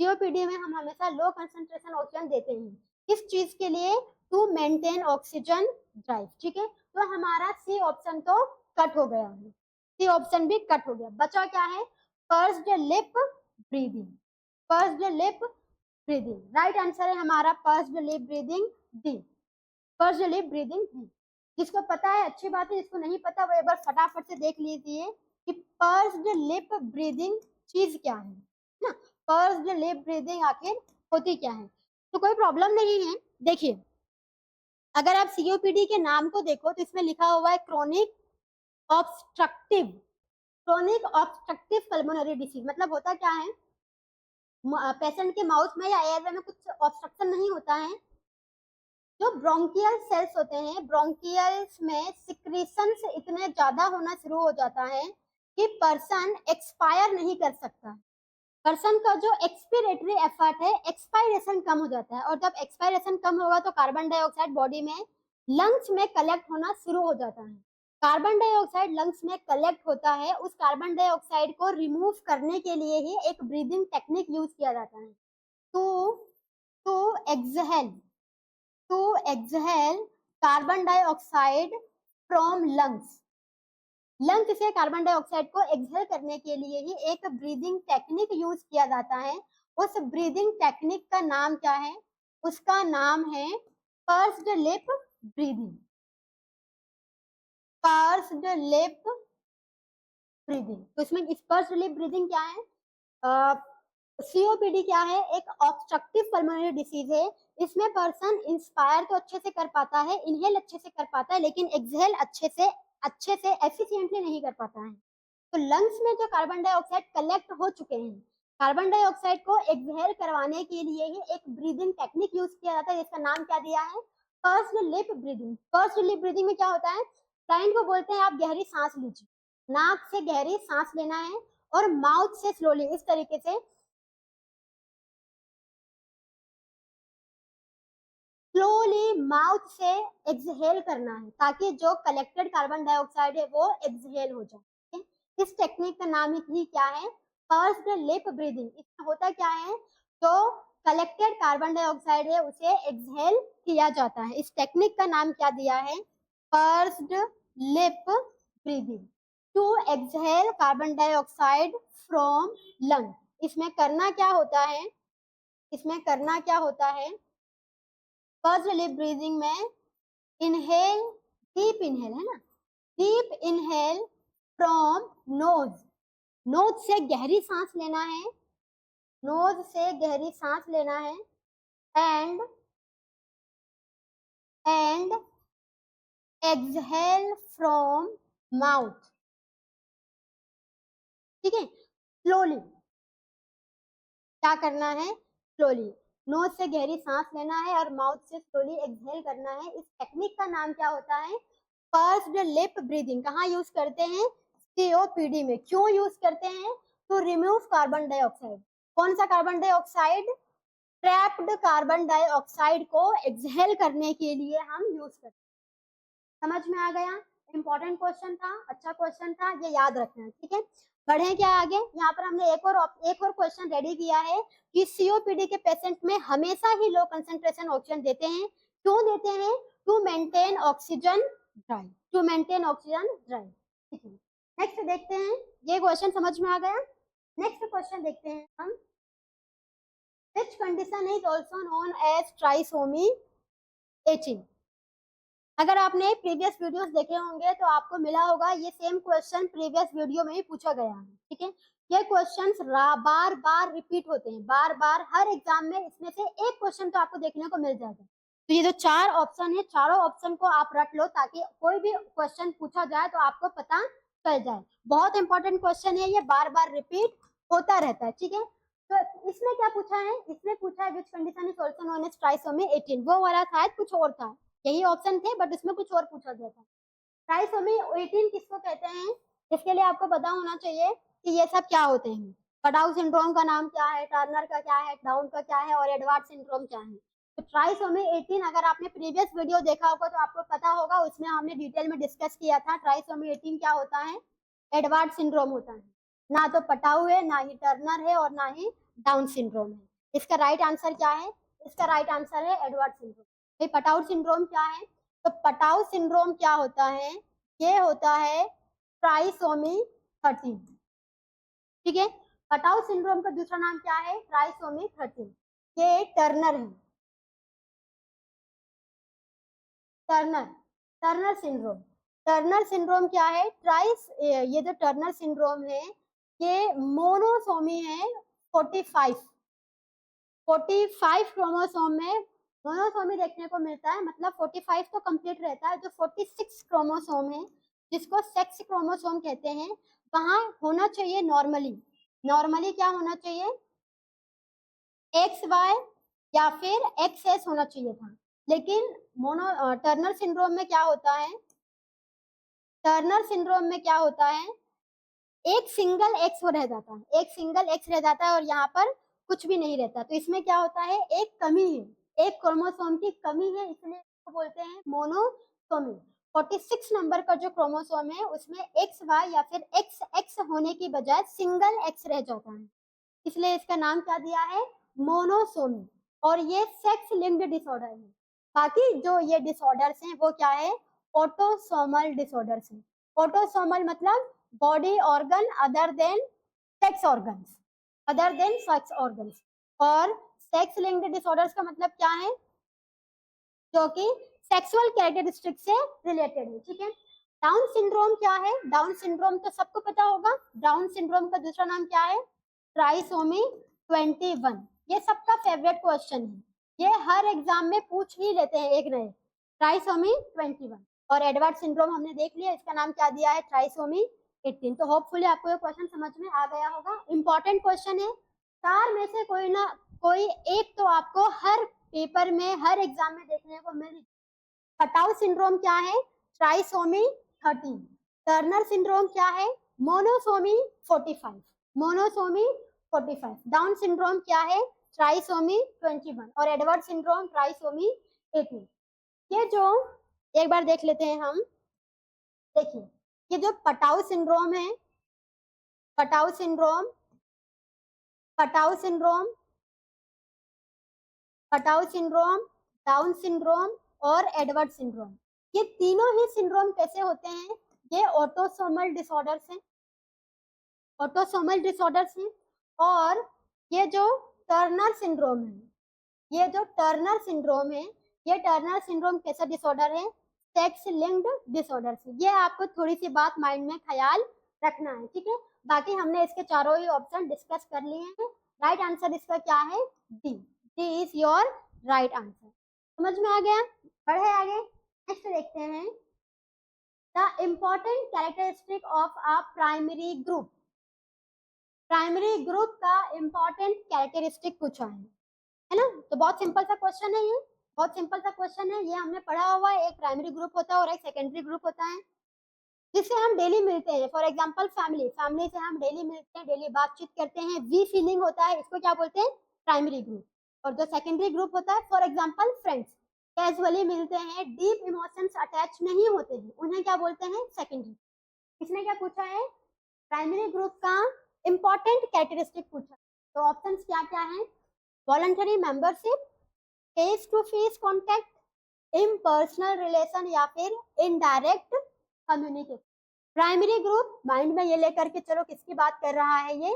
सीओपीडी में हम हमेशा लो कंसंट्रेशन ऑक्सीजन देते हैं, किस चीज के लिए, टू मेंटेन ऑक्सीजन ड्राइव, ठीक है। तो हमारा सी ऑप्शन तो कट हो गया है, सी ऑप्शन भी कट हो गया। बचा क्या है, pursed lip breathing, pursued lip breathing. Right answer है हमारा pursued lip breathing D, pursued lip breathing D. जिसको पता है अच्छी बात है, जिसको नहीं पता वो एक बार फटाफट से देख लीजिए कि पर्स्ड लिप ब्रीदिंग चीज क्या है ना, पर्स्ड लिप ब्रीदिंग आखिर होती क्या है। तो कोई प्रॉब्लम नहीं है। देखिए अगर आप सीओपीडी के नाम को देखो तो इसमें लिखा हुआ है chronic obstructive, chronic obstructive pulmonary disease. मतलब होता क्या है, पेशेंट के माउथ में या एयरवे में कुछ ऑब्स्ट्रक्शन नहीं होता है, जो ब्रोंकियल सेल्स होते हैं ब्रोंकियल्स में सिक्रीशंस इतने ज्यादा होना शुरू हो जाता है कि पर्सन एक्सपायर नहीं कर सकता, पर्सन का जो एक्सपिरेटरी एफर्ट है एक्सपायरेशन कम हो जाता है, और जब एक्सपायरेशन कम होगा तो कार्बन डाइऑक्साइड बॉडी में लंग्स में कलेक्ट होना शुरू हो जाता है। कार्बन डाइऑक्साइड लंग्स में कलेक्ट होता है, उस कार्बन डाइऑक्साइड को रिमूव करने के लिए ही एक ब्रीदिंग टेक्निक यूज किया जाता है, to exhale, to exhale carbon dioxide from lungs. Lungs से कार्बन डाइऑक्साइड को एक्सहेल करने के लिए ही एक ब्रीदिंग टेक्निक यूज किया जाता है। उस ब्रीदिंग टेक्निक का नाम क्या है, उसका नाम है pursed lip breathing, pursued lip breathing. तो इसमें इस पर्स्ड लिप ब्रीदिंग क्या है, सीओपीडी क्या है, एक ऑब्स्ट्रक्टिव पल्मोनरी डिसीज है। इसमें पर्सन इंस्पायर तो अच्छे से कर पाता है, इनहेल अच्छे से कर पाता है, लेकिन एक्सहेल अच्छे से एफिशिएंटली नहीं कर पाता है। तो लंग्स में जो कार्बन डाइऑक्साइड कलेक्ट हो चुके हैं, कार्बन डाइऑक्साइड को एक्सहेल करवाने के लिए ही एक ब्रीदिंग टेक्निक यूज किया जाता है, जिसका नाम क्या दिया है, pursed lip breathing. Pursued lip breathing में क्या होता है, क्लाइंट को बोलते हैं आप गहरी सांस लीजिए, नाक से गहरी सांस लेना है और माउथ से स्लोली, इस तरीके से स्लोली माउथ से एक्सहेल करना है ताकि जो कलेक्टेड कार्बन डाइऑक्साइड है वो एक्सहेल हो जाए। इस टेक्निक का नाम ही क्या है, पर्स्ड लिप ब्रीदिंग। इसमें होता क्या है, जो कलेक्टेड कार्बन डाइऑक्साइड है उसे एक्सहेल किया जाता है। इस टेक्निक का नाम क्या दिया है, pursed lip breathing, to exhale carbon dioxide from lung. इसमें करना क्या होता है, इसमें करना क्या होता है, पर्स्ड लिप ब्रीदिंग में इनहेल डीप इनहेल है ना, deep inhale from nose, nose से गहरी सांस लेना है, नोज से गहरी सांस लेना है, एंड एक्सहेल फ्रॉम माउथ, ठीक है। स्लोली क्या करना है, स्लोली नोज से गहरी सांस लेना है और माउथ से स्लोली एक्सहेल करना है। इस टेक्निक का नाम क्या होता है, पर्स्ड लिप ब्रीदिंग। कहाँ यूज करते हैं, सीओपीडी में। क्यों यूज करते हैं, टू रिमूव कार्बन डाइऑक्साइड। कौन सा carbon dioxide, trapped carbon dioxide को एक्सहेल करने के लिए हम यूज करते हैं। समझ में आ गया, इंपॉर्टेंट क्वेश्चन था, अच्छा क्वेश्चन था, ये याद रखना है, ठीक है। बढ़े क्या आगे, यहाँ पर हमने एक और क्वेश्चन रेडी किया है कि सीओपीडी के पेशेंट में हमेशा ही लो कंसंट्रेशन ऑक्सीजन देते हैं। क्यों देते हैं, to maintain oxygen drive, to maintain oxygen drive, ठीक है। नेक्स्ट देखते हैं, ये क्वेश्चन समझ में आ गया। नेक्स्ट क्वेश्चन देखते हैं हम, which condition is also known as trisomy 18। अगर आपने प्रीवियस वीडियोस देखे होंगे तो आपको मिला होगा ये सेम क्वेश्चन प्रीवियस वीडियो में ही पूछा गया है, ठीक है। ये क्वेश्चंस बार बार रिपीट होते हैं, बार बार हर एग्जाम में इसमें से एक क्वेश्चन तो आपको देखने को मिल जाएगा। तो ये जो 4 ऑप्शन है, चारों ऑप्शन को आप रट लो ताकि कोई भी क्वेश्चन पूछा जाए तो आपको पता चल जाए। बहुत इंपॉर्टेंट क्वेश्चन है, ये बार बार रिपीट होता रहता है, ठीक है। तो इसमें क्या पूछा है, इसमें पूछा है which condition is also known as trisomy 18। वो वाला शायद कुछ और था, यही ऑप्शन थे बट इसमें कुछ और पूछा गया था। ट्राइसोमी 18 किसको कहते हैं, इसके लिए आपको पता होना चाहिए कि ये सब क्या होते हैं। पडाउ सिंड्रोम का नाम क्या है, टर्नर का क्या है, डाउन का क्या है और एडवर्ड सिंड्रोम क्या है। तो ट्राइसोमी 18 अगर आपने प्रीवियस वीडियो देखा होगा तो आपको पता होगा, उसमें हमने डिटेल में डिस्कस किया था। ट्राइसोमी 18 क्या होता है, एडवर्ड सिंड्रोम होता है। ना तो पटाऊ है, ना ही टर्नर है और ना ही डाउन सिंड्रोम है। इसका राइट आंसर क्या है, इसका राइट आंसर है एडवर्ड सिंड्रोम। पटाउ सिंड्रोम क्या है, तो पटाउ सिंड्रोम क्या होता है, ये होता है ट्राइसोमी 13, ठीक है। पटाउ सिंड्रोम का दूसरा नाम क्या है, ट्राइसोमी 13। ये टर्नर है, Turner, Turner syndrome. Turner syndrome क्या है, ये जो टर्नर सिंड्रोम है ये मोनोसोमी है 45 क्रोमोसोम में मोनोसोमी देखने को मिलता है। मतलब 45 तो कंप्लीट रहता है, जो 46 क्रोमोसोम है जिसको सेक्स क्रोमोसोम कहते हैं, वहां होना चाहिए नॉर्मली। नॉर्मली क्या होना चाहिए, XY या फिर XS होना चाहिए था। लेकिन टर्नर सिंड्रोम में क्या होता है, टर्नर सिंड्रोम में क्या होता है, एक सिंगल एक्स रह जाता है, एक सिंगल एक्स रह जाता है और यहाँ पर कुछ भी नहीं रहता। तो इसमें क्या होता है, एक कमी है, एक क्रोमोसोम की कमी है, इसलिए इसको बोलते हैं मोनोसोमी। 46 नंबर का जो क्रोमोसोम है उसमें XY या फिर XX होने की बजाय सिंगल एक्स रह जाता है, इसलिए इसका नाम क्या दिया है, मोनोसोमी। और ये सेक्स लिंक्ड डिसऑर्डर है। बाकी जो ये डिसऑर्डर्स हैं वो क्या है, ऑटोसोमल डिसऑर्डर्स हैं। ऑटोसोमल मतलब body organ other than sex organs, other than sex organs. और सेक्स लिंक्ड डिसऑर्डर्स का मतलब क्या है, जो कि सेक्सुअल कैरेक्टरिस्टिक से रिलेटेड है, ठीक है। डाउन सिंड्रोम क्या है, डाउन सिंड्रोम तो सबको पता होगा। डाउन सिंड्रोम का दूसरा नाम क्या है, ट्राइसोमी 21। ये सबका फेवरेट क्वेश्चन है, ये हर एग्जाम में पूछ ही लेते हैं एक नए, ट्राइसोमी 21। और एडवर्ड सिंड्रोम हमने देख लिया, इसका नाम क्या दिया है, ट्राइसोमी 18। तो होपफुली आपको ये क्वेश्चन समझ में आ गया होगा। इंपॉर्टेंट क्वेश्चन है, 4 में से कोई ना कोई एक तो आपको हर पेपर में, हर एग्जाम में देखने को मिल। पटाउ सिंड्रोम क्या है, ट्राइसोमी 13। टर्नर सिंड्रोम क्या है, मोनोसोमी 45, मोनोसोमी 45। डाउन सिंड्रोम क्या है, ट्राइसोमी 21। और एडवर्ड सिंड्रोम ट्राइसोमी 18। ये जो एक बार देख लेते हैं हम, देखिए ये जो पटाउ सिंड्रोम है, Patau syndrome, Patau syndrome, Patau syndrome, down syndrome और एडवर्ड सिंड्रोम, ये तीनों ही सिंड्रोम कैसे होते हैं, ये ऑटोसोमल डिसऑर्डर्स हैं, ऑटोसोमल डिसऑर्डर्स हैं। और ये जो टर्नर सिंड्रोम है, ये जो टर्नर सिंड्रोम है, ये टर्नर सिंड्रोम कैसा डिसऑर्डर है, सेक्स लिंक्ड डिसऑर्डर्स। ये आपको थोड़ी सी बात माइंड में ख्याल रखना है, ठीक है। बाकी हमने इसके चारों ही ऑप्शन डिस्कस कर लिए हैं। राइट आंसर इसका क्या है? D. D is your right answer. समझ में आ गया? बढ़े आगे, नेक्स्ट देखते हैं। The important characteristic of a primary group. Primary group का इम्पोर्टेंट कैरेक्टरिस्टिक पूछा है ना। तो बहुत सिंपल सा क्वेश्चन है ये, बहुत सिंपल सा क्वेश्चन है ये, हमने पढ़ा हुआ है। एक प्राइमरी ग्रुप होता है और एक सेकेंडरी ग्रुप होता है जिससे हम डेली मिलते हैं। फॉर एग्जांपल फैमिली, फैमिली से हम डेली मिलते हैं, डेली बातचीत करते हैं, वी फीलिंग होता है, इसको क्या बोलते हैं? Primary group. और जो सेकेंडरी ग्रुप होता है, फॉर एग्जांपल फ्रेंड्स, कैजुअली मिलते हैं, डीप इमोशंस अटैच नहीं होते हैं, उन्हें क्या बोलते हैं? सेकेंडरी। इसने क्या पूछा है? प्राइमरी ग्रुप का इंपॉर्टेंट कैरेक्टरिस्टिक पूछा। तो ऑप्शंस क्या क्या है? Voluntary membership, face to face contact, impersonal relation या फिर indirect communication. Primary group mind में ये लेकर के चलो, किसकी बात कर रहा है ये?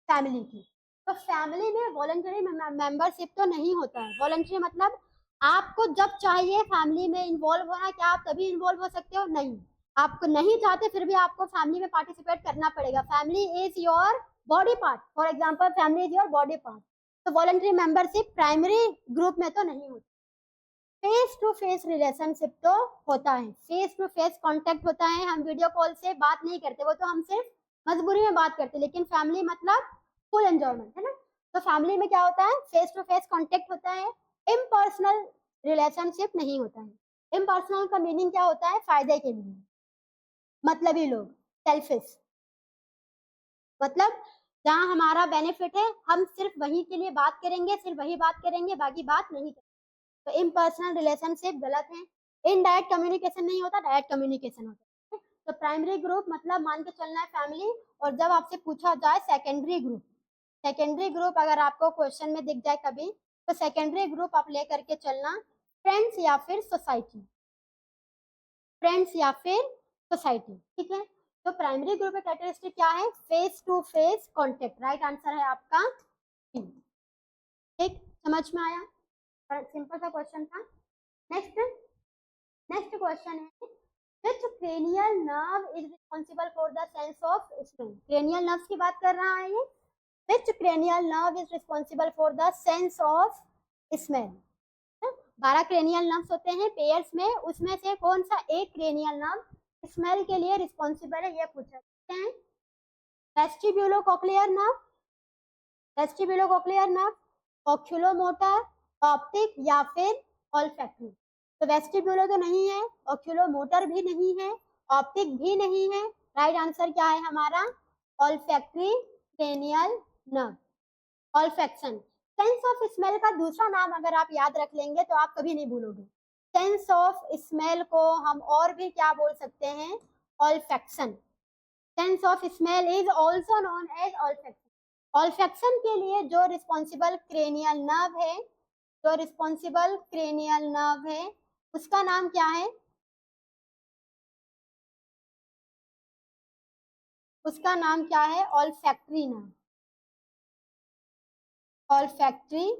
फैमिली की। तो फैमिली में वॉलंटरी मेंबरशिप तो नहीं होता है। वॉलंटरी मतलब आपको जब चाहिए फैमिली में इन्वॉल्व होना, क्या आप तभी इन्वॉल्व हो सकते हो? नहीं। आपको नहीं चाहते फिर भी आपको फैमिली में पार्टिसिपेट करना पड़ेगा। Family is your body part, for example family is your body part. तो वॉलंटरी मेंबरशिप प्राइमरी ग्रुप में तो नहीं होती। फेस टू फेस रिलेशनशिप तो होता है, फेस टू फेस कांटेक्ट होता है। हम वीडियो कॉल से बात नहीं करते, वो तो हम सिर्फ मजबूरी में बात करते हैं। लेकिन फैमिली मतलब फुल एंजॉयमेंट, है ना। तो फैमिली में क्या होता है? फेस टू फेस कांटेक्ट होता है, इम्पर्सनल रिलेशनशिप नहीं होता है। इम्पर्सनल का मीनिंग क्या होता है? फायदे के लिए, मतलबी लोग, सेल्फिश, मतलब जहाँ हमारा बेनिफिट है हम सिर्फ वही के लिए बात करेंगे, सिर्फ वही बात करेंगे, बाकी बात नहीं करेंगे। तो इम्पर्सनल रिलेशनशिप गलत है। इनडायरेक्ट कम्युनिकेशन नहीं होता, डायरेक्ट कम्युनिकेशन होता है। तो प्राइमरी ग्रुप मतलब मान के चलना है फैमिली। और जब आपसे पूछा जाए सेकेंडरी ग्रुप, सेकेंडरी ग्रुप अगर आपको क्वेश्चन में दिख जाए कभी, तो सेकेंडरी ग्रुप आप लेकर के चलना फ्रेंड्स या फिर सोसाइटी, फ्रेंड्स या फिर सोसाइटी, ठीक है। तो प्राइमरी ग्रुप का कैरेक्टरिस्टिक क्या है? Face to face contact. Right answer है आपका डी। ठीक, समझ में आया? सिंपल सा क्वेश्चन था। नेक्स्ट, नेक्स्ट क्वेश्चन है, which cranial nerve is responsible for the sense of smell? cranial nerves की बात कर रहा है ये। which cranial nerve is responsible for the sense of smell? 12 cranial nerves होते हैं पेयर्स में, उसमें से कौन सा एक cranial nerve स्मेल के लिए रिस्पॉन्सिबल है, ये पूछा है। वेस्टिब्यूलोकोक्लियर नर्व, वेस्टिब्यूलोकोक्लियर नर्व, ओक्यूलोमोटर, ऑप्टिक या फिर ऑल्फैक्टरी। तो वेस्टिब्यूलो तो नहीं है, ओक्यूलोमोटर भी नहीं है, ऑप्टिक भी नहीं है। राइट आंसर क्या है हमारा? Olfactory cranial nerve, olfaction. Sense of smell का दूसरा नाम अगर आप याद रख लेंगे तो आप कभी नहीं भूलोगे। सेंस ऑफ स्मेल को हम और भी क्या बोल सकते हैं? Olfaction. Sense of smell is also known as olfaction. Olfaction के लिए जो रिस्पॉन्सिबल क्रेनियल नर्व है, जो रिस्पॉन्सिबल क्रेनियल नर्व है उसका नाम क्या है? उसका नाम क्या है? ऑल्फैक्टरी नर्व, ऑल्फैक्टरी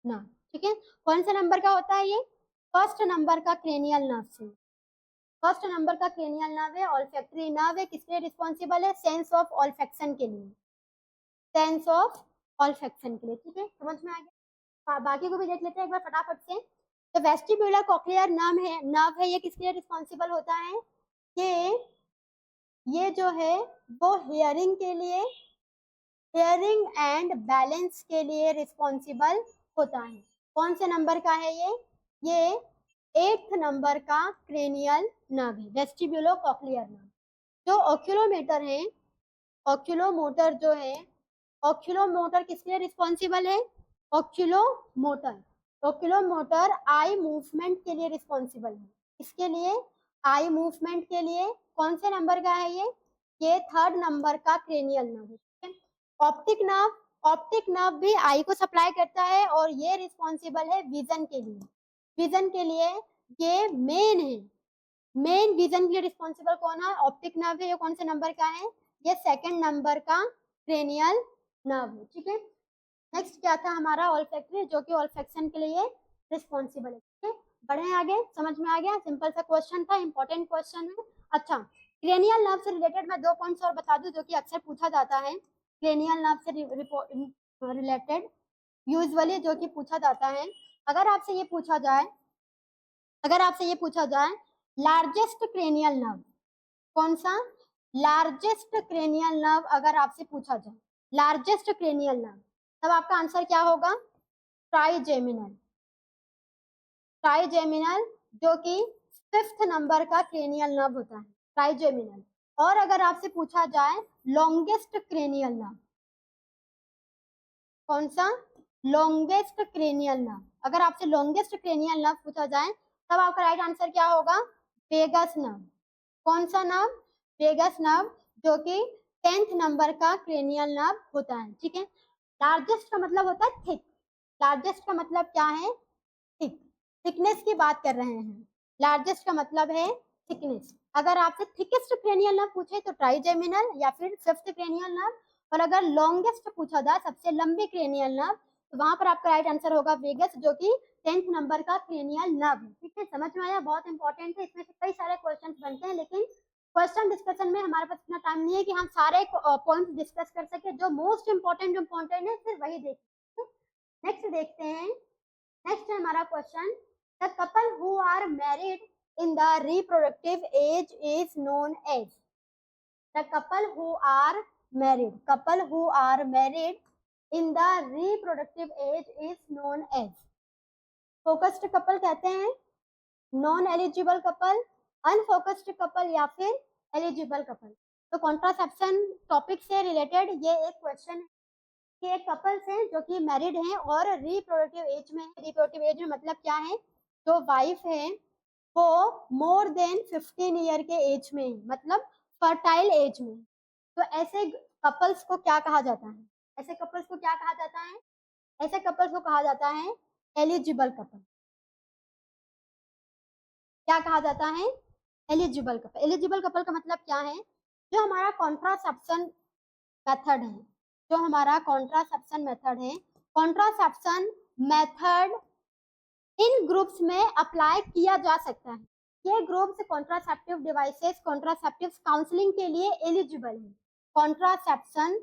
नर्व, ठीक है। कौन से नंबर का होता है ये? फर्स्ट नंबर का क्रेनियल नर्व से, फर्स्ट नंबर का क्रेनियल नर्व है, ऑल्फैक्टरी नर्व है। किसके लिए रिस्पॉन्सिबल है? सेंस ऑफ ऑल्फैक्शन के लिए, सेंस ऑफ ऑल्फैक्शन के लिए, ठीक है। समझ में आ गया? बाकी को भी देख लेते हैं एक बार फटाफट से। तो वेस्टिब्यूलर कोक्लियर नर्व है, ये किसके लिए रिस्पॉन्सिबल होता है? ये जो है वो हियरिंग के लिए, हियरिंग एंड बैलेंस के लिए रिस्पॉन्सिबल होता है। कौन से नंबर का है ये 8th नंबर का क्रेनियल नर्व है, वेस्टिब्यूलोकोक्लियर नर्व। जो ओक्यूलोमीटर है, ओक्यूलोमोटर जो है, ओक्यूलोमोटर किसके लिए रिस्पॉन्सिबल है? ओक्यूलोमोटर, ओक्यूलोमोटर आई मूवमेंट के लिए रिस्पॉन्सिबल है। इसके लिए आई मूवमेंट के लिए कौन से नंबर का है ये 3rd नंबर का क्रेनियल नर्व है। ऑप्टिक नर्व, ऑप्टिक नर्व भी आई को सप्लाई करता है और ये रिस्पॉन्सिबल है विजन के लिए, विजन के लिए ये मेन है। मेन विजन के लिए रिस्पॉन्सिबल कौन है? ऑप्टिक नर्व है। ये कौन से नंबर का है? ये 2nd नंबर का क्रेनियल नर्व है, ठीक है। नेक्स्ट क्या था हमारा? ऑल्फैक्टरी, जो कि ऑल्फैक्शन के लिए रिस्पॉन्सिबल है, ठीक है। बढ़े आगे, समझ में आ गया? सिंपल सा क्वेश्चन था, इंपॉर्टेंट क्वेश्चन है। अच्छा, क्रेनियल नर्व से रिलेटेड मैं 2 पॉइंट्स और बता दूं जो कि अक्सर पूछा जाता है। क्रेनियल नर्व से रिलेटेड यूजुअली जो कि पूछा जाता है, अगर आपसे ये पूछा जाए लार्जेस्ट क्रेनियल नर्व कौन सा? लार्जेस्ट क्रेनियल नर्व अगर आपसे पूछा जाए लार्जेस्ट क्रेनियल नर्व, तब आपका आंसर क्या होगा? ट्राइजेमिनल। ट्राइजेमिनल जो कि 5th नंबर का क्रेनियल नर्व होता है, ट्राइजेमिनल। और अगर आपसे पूछा जाए लॉन्गेस्ट क्रेनियल नर्व, कौन सा? Longest cranial nerve. अगर आपसे लॉन्गेस्ट क्रेनियल नर्व पूछा जाए तब आपका राइट आंसर क्या होगा? Vagus nerve. कौन सा नर्व? वेगस नर्व जो कि 10th नंबर का क्रेनियल नर्व होता है। ठीक है, लार्जेस्ट का मतलब होता है थिक। लार्जेस्ट का मतलब क्या है? थिक। थिकनेस की बात कर रहे हैं। लार्जेस्ट का मतलब है थिकनेस। अगर आपसे थिकेस्ट क्रेनियल नर्व पूछे तो ट्राइजेमिनल या फिर 5th क्रेनियल नर्व, और अगर लॉन्गेस्ट पूछा जाए सबसे लंबी क्रेनियल नर्व, तो वहां पर आपका राइट आंसर होगा वेगस जो कि 10th नंबर का क्रेनियल नर्व है। ठीक है, समझ में आया? बहुत इंपॉर्टेंट है, इसमें से कई सारे क्वेश्चन बनते हैं, लेकिन क्वेश्चन डिस्कशन में हमारे पास इतना टाइम नहीं है कि हम सारे पॉइंट्स डिस्कस कर सके। जो मोस्ट इंपॉर्टेंट है सिर्फ वही देखें। नेक्स्ट देखते हैं। नेक्स्ट है हमारा question, the couple who are married in the reproductive age is known as. The couple who are married in the reproductive age is known as. Focused couple कहते हैं, non eligible couple, unfocused couple या फिर eligible couple. तो contraception topic से related ये एक question है कि एक कपल्स हैं जो कि मैरिड हैं और रिप्रोडक्टिव एज में है। रिप्रोडक्टिव एज में मतलब क्या है? जो वाइफ है वो मोर देन 15 ईयर के एज में है, मतलब फर्टाइल एज में। तो ऐसे कपल्स को क्या कहा जाता है? ऐसे कपल्स को क्या कहा जाता है? ऐसे कपल्स को कहा जाता है एलिजिबल कपल। क्या कहा जाता है? Eligible couple. एलिजिबल कपल का मतलब क्या है? जो हमारा कॉन्ट्रासेप्शन मेथड है, जो हमारा कॉन्ट्रासेप्शन मेथड है, कॉन्ट्रासेप्शन मेथड इन ग्रुप्स में अप्लाई किया जा सकता है। ये groups contraceptive devices, contraceptive counselling के लिए एलिजिबल है। कॉन्ट्रासेप्शन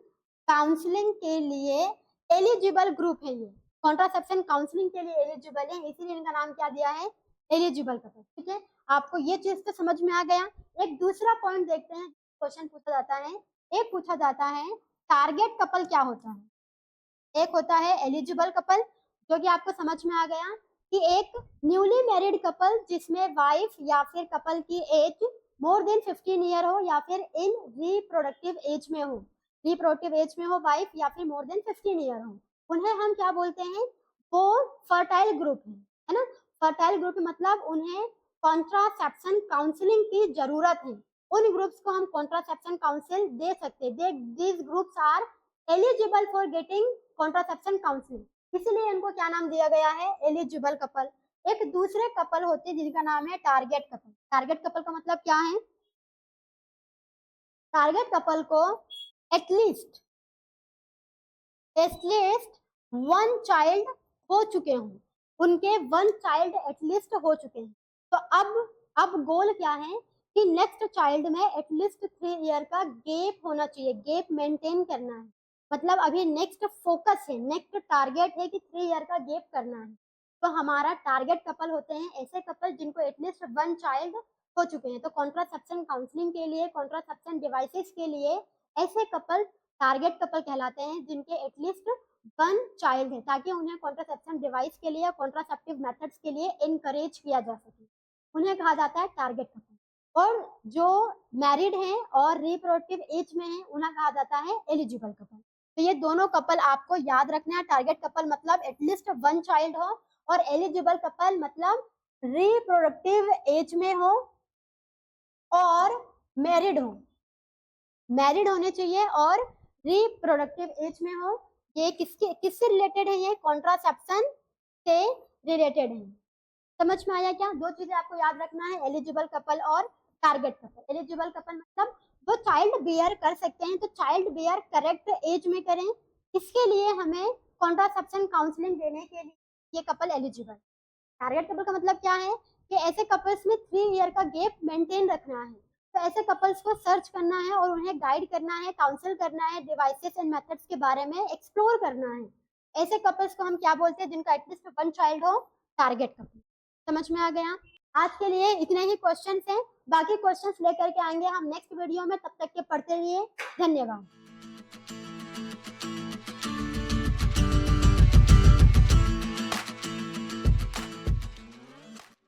काउंसलिंग के लिए एलिजिबल ग्रुप है ये। कॉन्ट्रासेप्शन काउंसलिंग के लिए एलिजिबल है, इसीलिए इनका नाम क्या दिया है? Eligible couple. ठीक है, आपको ये चीज तो समझ में आ गया। एक दूसरा पॉइंट देखते हैं, क्वेश्चन पूछा जाता है। एक पूछा जाता है टारगेट कपल क्या होता है। एक होता है एलिजिबल कपल जो कि आपको समझ में आ गया कि एक न्यूली मैरिड कपल जिसमें वाइफ या फिर कपल की एज मोर देन 15 ईयर हो या फिर इन रिप्रोडक्टिव एज में हो, रिप्रोडक्टिव एज में हो वाइफ या फिर मोर देन 15 ईयर हो, उन्हें हम क्या बोलते हैं? वो फर्टाइल ग्रुप है ना। फर्टाइल ग्रुप मतलब उन्हें कॉन्ट्रासेप्शन काउंसलिंग की जरूरत है। उन ग्रुप्स को हम कॉन्ट्रासेप्शन काउंसिल दे सकते हैं। These groups are eligible for getting contraception counselling, इसीलिए इनको क्या नाम दिया गया है? Eligible couple. एक दूसरे कपल होते हैं जिनका नाम है टारगेट कपल। टारगेट कपल का मतलब क्या है? टारगेट कपल को एटलीस्ट वन चाइल्ड हो चुके हों, उनके 1 चाइल्ड एटलीस्ट हो चुके हैं। तो अब गोल क्या है कि नेक्स्ट चाइल्ड में एटलीस्ट 3 ईयर का गैप होना चाहिए, गैप मेंटेन करना है। मतलब अभी नेक्स्ट फोकस है, नेक्स्ट टारगेट है कि 3 ईयर का गैप करना है। तो हमारा टारगेट कपल होते हैं ऐसे कपल जिनको एटलीस्ट 1 चाइल्ड हो चुके हैं। तो कॉन्ट्रासेप्शन काउंसलिंग के लिए, कॉन्ट्रासेप्शन डिवाइसेस के लिए ऐसे कपल टारगेट कपल कहलाते हैं जिनके एटलीस्ट 1 चाइल्ड है, ताकि उन्हें कॉन्ट्रासेप्शन डिवाइस के लिए, कॉन्ट्रासेप्टिव मेथड्स के लिए एनकरेज किया जा सके। उन्हें कहा जाता है टारगेट कपल। और जो मैरिड हैं और रिप्रोडक्टिव एज में हैं उन्हें कहा जाता है एलिजिबल कपल। तो ये दोनों कपल आपको याद रखना है। टारगेट कपल मतलब एटलीस्ट 1 चाइल्ड हो और एलिजिबल कपल मतलब रिप्रोडक्टिव एज में हो और मैरिड हो, मैरिड होने चाहिए और रिप्रोडक्टिव एज में हो। ये किससे रिलेटेड है? ये कॉन्ट्रासेप्शन से रिलेटेड है। समझ में आया क्या? 2 चीजें आपको याद रखना है, एलिजिबल कपल और टारगेट कपल। एलिजिबल कपल मतलब वो चाइल्ड बेयर कर सकते हैं, तो चाइल्ड बेयर करेक्ट एज में करें, इसके लिए हमें कॉन्ट्रासेप्शन काउंसलिंग देने के लिए ये कपल एलिजिबल। टारगेट कपल का मतलब क्या है कि ऐसे कपल्स में 3 ईयर का गैप मेंटेन रखना है। तो ऐसे कपल्स को सर्च करना है और उन्हें गाइड करना है, काउंसिल करना है, डिवाइसेस एंड मेथड्स के बारे में एक्सप्लोर करना है। ऐसे कपल्स को हम क्या बोलते हैं? जिनका एटलीस्ट 1 चाइल्ड हो, टारगेट कपल। समझ में आ गया? आज के लिए इतने ही क्वेश्चंस हैं, बाकी क्वेश्चंस लेकर के आएंगे हम नेक्स्ट वीडियो में। तब तक के पढ़ते रहिए। धन्यवाद।